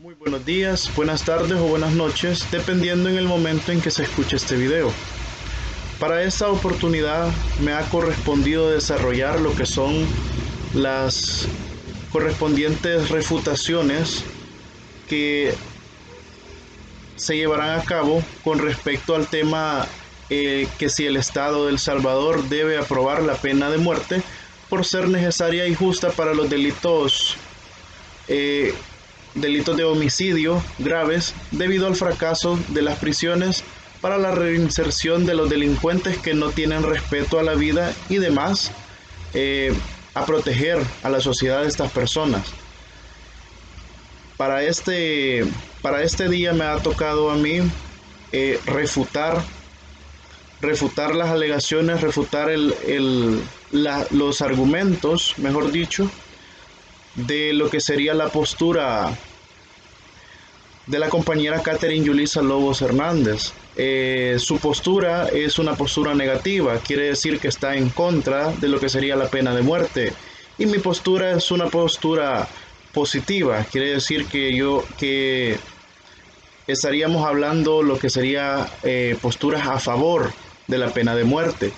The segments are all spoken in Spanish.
Muy buenos días, buenas tardes o buenas noches, dependiendo en el momento en que se escuche este video. Para esta oportunidad me ha correspondido desarrollar lo que son las correspondientes refutaciones que se llevarán a cabo con respecto al tema que si el Estado de El Salvador debe aprobar la pena de muerte por ser necesaria y justa para los delitos de homicidio graves debido al fracaso de las prisiones para la reinserción de los delincuentes que no tienen respeto a la vida y demás, a proteger a la sociedad de estas personas. Para este día me ha tocado a mí refutar las alegaciones, refutar los argumentos, mejor dicho, de lo que sería la postura de la compañera Catherine Yulisa Lobos Hernández. Su postura es una postura negativa, quiere decir que está en contra de lo que sería la pena de muerte, y mi postura es una postura positiva, quiere decir que estaríamos hablando lo que sería posturas a favor de la pena de muerte.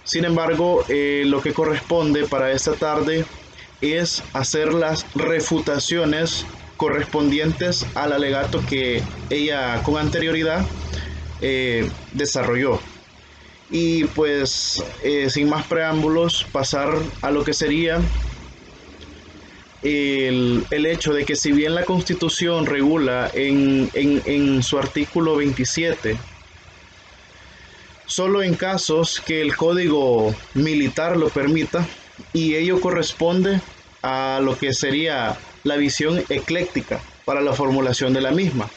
Sin embargo, lo que corresponde para esta tarde es hacer las refutaciones correspondientes al alegato que ella con anterioridad desarrolló. Y pues sin más preámbulos, pasar a lo que sería el hecho de que si bien la Constitución regula en su artículo 27, solo en casos que el Código Militar lo permita, y ello corresponde a lo que sería la visión ecléctica para la formulación de la misma.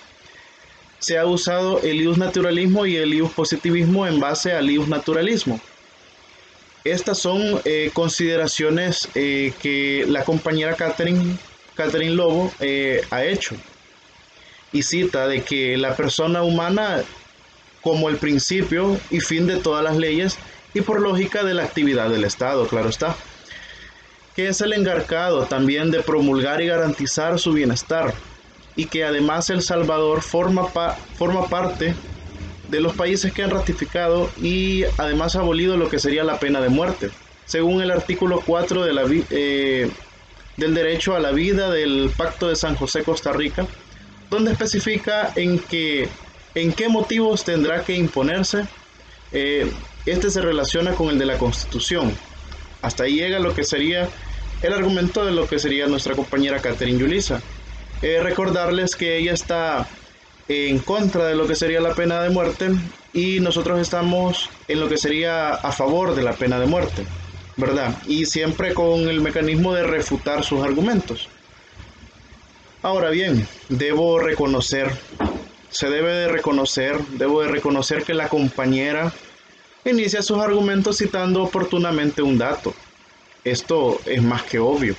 Se ha usado el ius naturalismo y el ius positivismo en base al ius naturalismo. Estas son consideraciones que la compañera Catherine Lobo ha hecho, y cita de que la persona humana como el principio y fin de todas las leyes y por lógica de la actividad del Estado, claro está, que es el encargado también de promulgar y garantizar su bienestar, y que además El Salvador forma parte de los países que han ratificado y además abolido lo que sería la pena de muerte, según el artículo 4 del derecho a la vida del Pacto de San José, Costa Rica, donde especifica en qué motivos tendrá que imponerse. Este se relaciona con el de la Constitución. Hasta ahí llega lo que sería el argumento de lo que sería nuestra compañera Catherine Yulisa. Recordarles que ella está en contra de lo que sería la pena de muerte y nosotros estamos en lo que sería a favor de la pena de muerte, ¿verdad? Y siempre con el mecanismo de refutar sus argumentos. Ahora bien, debo de reconocer que la compañera inicia sus argumentos citando oportunamente un dato. Esto es más que obvio,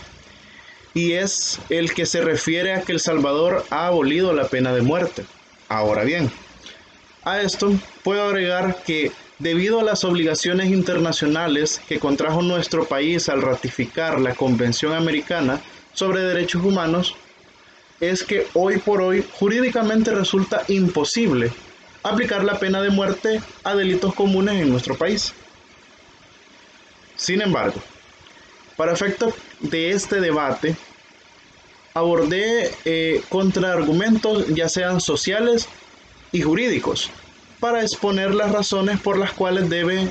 y es el que se refiere a que El Salvador ha abolido la pena de muerte. Ahora bien, a esto puedo agregar que debido a las obligaciones internacionales que contrajo nuestro país al ratificar la Convención Americana sobre Derechos Humanos, es que hoy por hoy jurídicamente resulta imposible aplicar la pena de muerte a delitos comunes en nuestro país. Sin embargo, para efectos de este debate, abordé contraargumentos ya sean sociales y jurídicos para exponer las razones por las cuales debe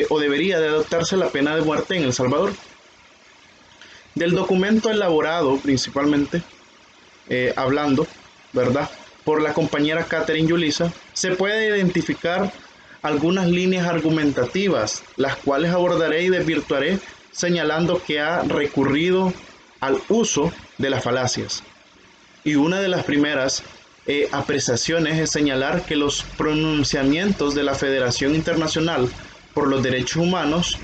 o debería de adoptarse la pena de muerte en El Salvador. Del documento elaborado principalmente, hablando, ¿verdad?, por la compañera Catherine Yulisa, se puede identificar algunas líneas argumentativas, las cuales abordaré y desvirtuaré señalando que ha recurrido al uso de las falacias. Y una de las primeras apreciaciones es señalar que los pronunciamientos de la Federación Internacional por los Derechos Humanos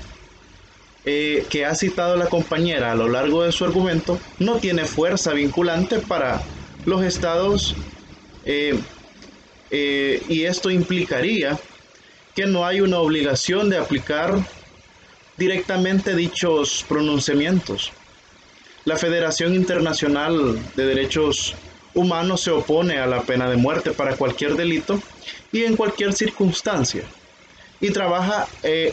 que ha citado la compañera a lo largo de su argumento no tiene fuerza vinculante para los estados, y esto implicaría que no hay una obligación de aplicar directamente dichos pronunciamientos. La Federación Internacional de Derechos Humanos se opone a la pena de muerte para cualquier delito y en cualquier circunstancia, y trabaja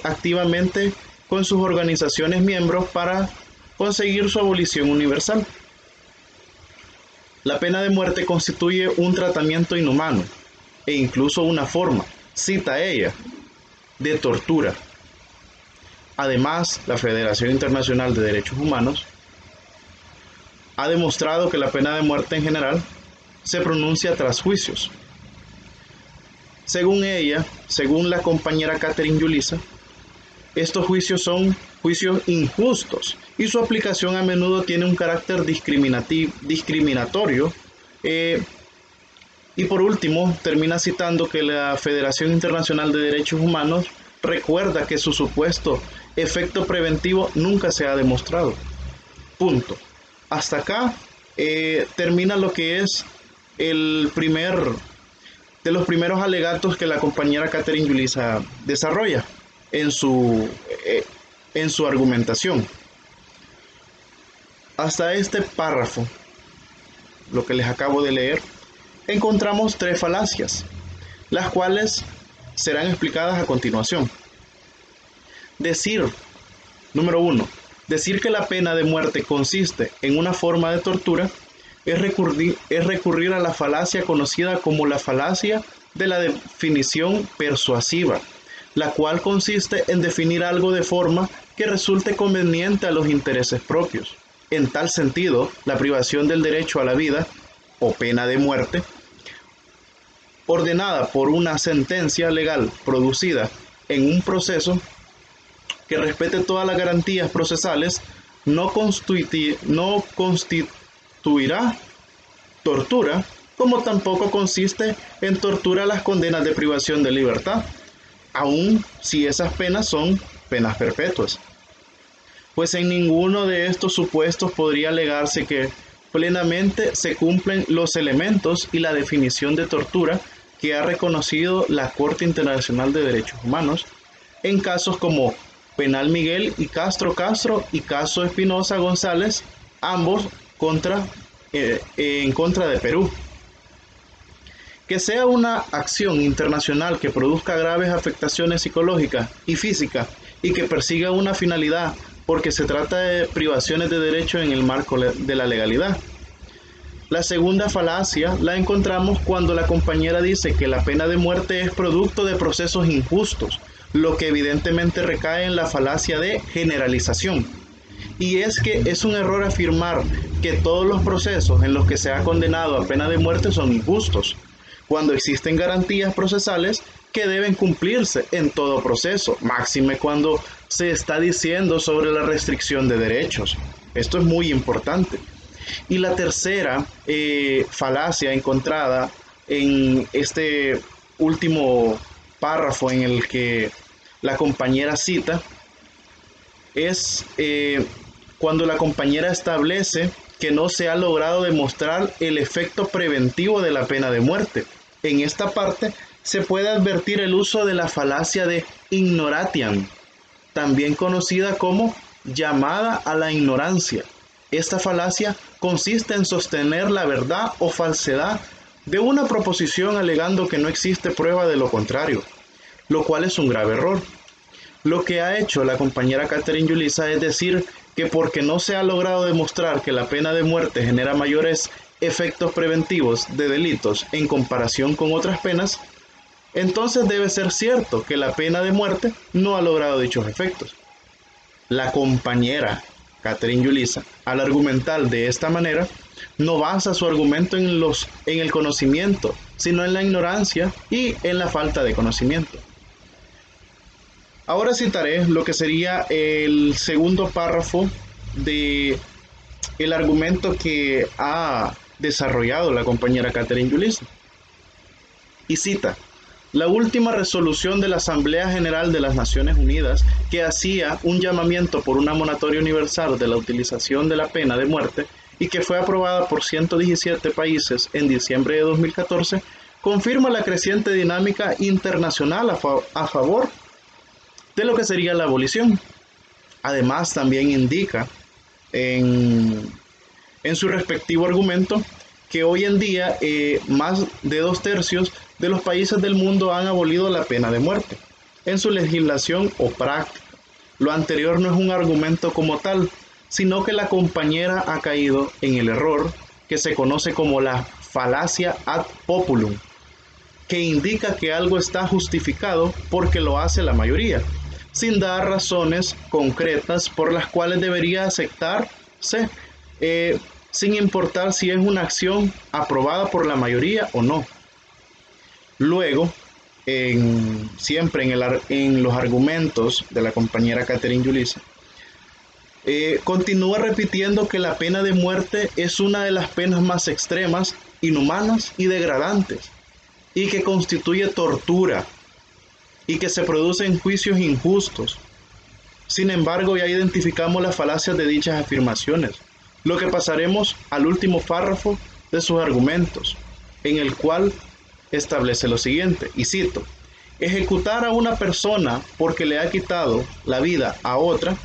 activamente con sus organizaciones miembros para conseguir su abolición universal. La pena de muerte constituye un tratamiento inhumano e incluso una forma, cita ella, de tortura. Además, la Federación Internacional de Derechos Humanos ha demostrado que la pena de muerte en general se pronuncia tras juicios. Según ella, según la compañera Catherine Yulisa, estos juicios son juicios injustos y su aplicación a menudo tiene un carácter discriminatorio. Y por último, termina citando que la Federación Internacional de Derechos Humanos recuerda que su supuesto efecto preventivo nunca se ha demostrado. Punto. Hasta acá termina lo que es de los primeros alegatos que la compañera Catherine Yulisa desarrolla en su argumentación. Hasta este párrafo, lo que les acabo de leer, encontramos 3 falacias, las cuales serán explicadas a continuación. Número 1, decir que la pena de muerte consiste en una forma de tortura es recurrir a la falacia conocida como la falacia de la definición persuasiva, la cual consiste en definir algo de forma que resulte conveniente a los intereses propios. En tal sentido, la privación del derecho a la vida o pena de muerte, ordenada por una sentencia legal producida en un proceso que respete todas las garantías procesales, no constituirá tortura, como tampoco consiste en tortura las condenas de privación de libertad, aun si esas penas son penas perpetuas. Pues en ninguno de estos supuestos podría alegarse que plenamente se cumplen los elementos y la definición de tortura que ha reconocido la Corte Internacional de Derechos Humanos en casos como Penal Miguel y Castro y caso Espinosa González, ambos en contra de Perú. Que sea una acción internacional que produzca graves afectaciones psicológicas y físicas y que persiga una finalidad porque se trata de privaciones de derecho en el marco de la legalidad. La segunda falacia la encontramos cuando la compañera dice que la pena de muerte es producto de procesos injustos, lo que evidentemente recae en la falacia de generalización. Y es que es un error afirmar que todos los procesos en los que se ha condenado a pena de muerte son injustos, cuando existen garantías procesales que deben cumplirse en todo proceso, máxime cuando se está diciendo sobre la restricción de derechos. Esto es muy importante. Y la tercera falacia encontrada en este último párrafo en el que la compañera cita es cuando la compañera establece que no se ha logrado demostrar el efecto preventivo de la pena de muerte. En esta parte se puede advertir el uso de la falacia de ignoratiam, también conocida como llamada a la ignorancia. Esta falacia consiste en sostener la verdad o falsedad de una proposición alegando que no existe prueba de lo contrario, lo cual es un grave error. Lo que ha hecho la compañera Catherine Yulisa es decir que porque no se ha logrado demostrar que la pena de muerte genera mayores efectos preventivos de delitos en comparación con otras penas, entonces debe ser cierto que la pena de muerte no ha logrado dichos efectos. La compañera Catherine Yulisa, al argumentar de esta manera, no basa su argumento en el conocimiento, sino en la ignorancia y en la falta de conocimiento. Ahora citaré lo que sería el segundo párrafo de el argumento que ha desarrollado la compañera Catherine Yulisa. Y cita: la última resolución de la Asamblea General de las Naciones Unidas, que hacía un llamamiento por una moratoria universal de la utilización de la pena de muerte y que fue aprobada por 117 países en diciembre de 2014, confirma la creciente dinámica internacional a favor de lo que sería la abolición. Además, también indica en su respectivo argumento que hoy en día más de 2/3 de los países del mundo han abolido la pena de muerte en su legislación o práctica. Lo anterior no es un argumento como tal, sino que la compañera ha caído en el error que se conoce como la falacia ad populum, que indica que algo está justificado porque lo hace la mayoría, sin dar razones concretas por las cuales debería aceptarse, sin importar si es una acción aprobada por la mayoría o no. Luego, siempre en los argumentos de la compañera Catherine Yulisa, continúa repitiendo que la pena de muerte es una de las penas más extremas, inhumanas y degradantes, y que constituye tortura, y que se producen juicios injustos. Sin embargo, ya identificamos las falacias de dichas afirmaciones, lo que pasaremos al último párrafo de sus argumentos, en el cual establece lo siguiente, y cito: ejecutar a una persona porque le ha quitado la vida a otra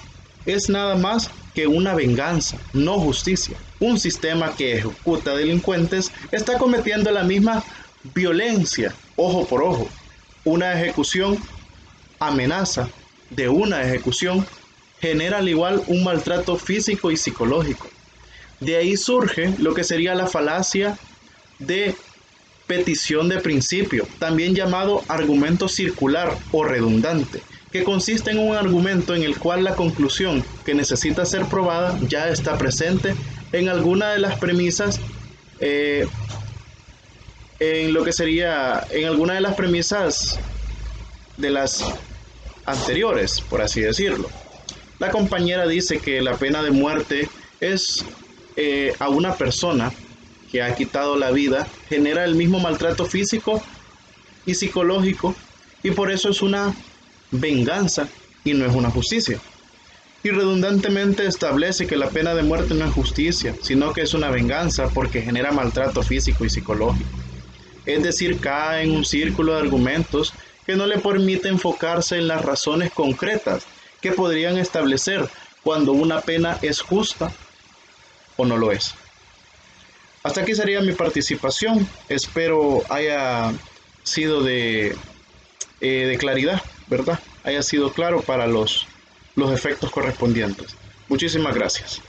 es nada más que una venganza, no justicia. Un sistema que ejecuta delincuentes está cometiendo la misma violencia, ojo por ojo. Una ejecución, amenaza de una ejecución, genera al igual un maltrato físico y psicológico. De ahí surge lo que sería la falacia de petición de principio, también llamado argumento circular o redundante, que consiste en un argumento en el cual la conclusión que necesita ser probada ya está presente en alguna de las premisas, en alguna de las premisas de las anteriores, por así decirlo. La compañera dice que la pena de muerte es a una persona que ha quitado la vida, genera el mismo maltrato físico y psicológico, y por eso es una venganza y no es una justicia. Y redundantemente establece que la pena de muerte no es justicia, sino que es una venganza porque genera maltrato físico y psicológico. Es decir, cae en un círculo de argumentos que no le permite enfocarse en las razones concretas que podrían establecer cuando una pena es justa o no lo es. Hasta aquí sería mi participación. Espero haya sido de claridad, ¿verdad? Haya sido claro para los efectos correspondientes. Muchísimas gracias.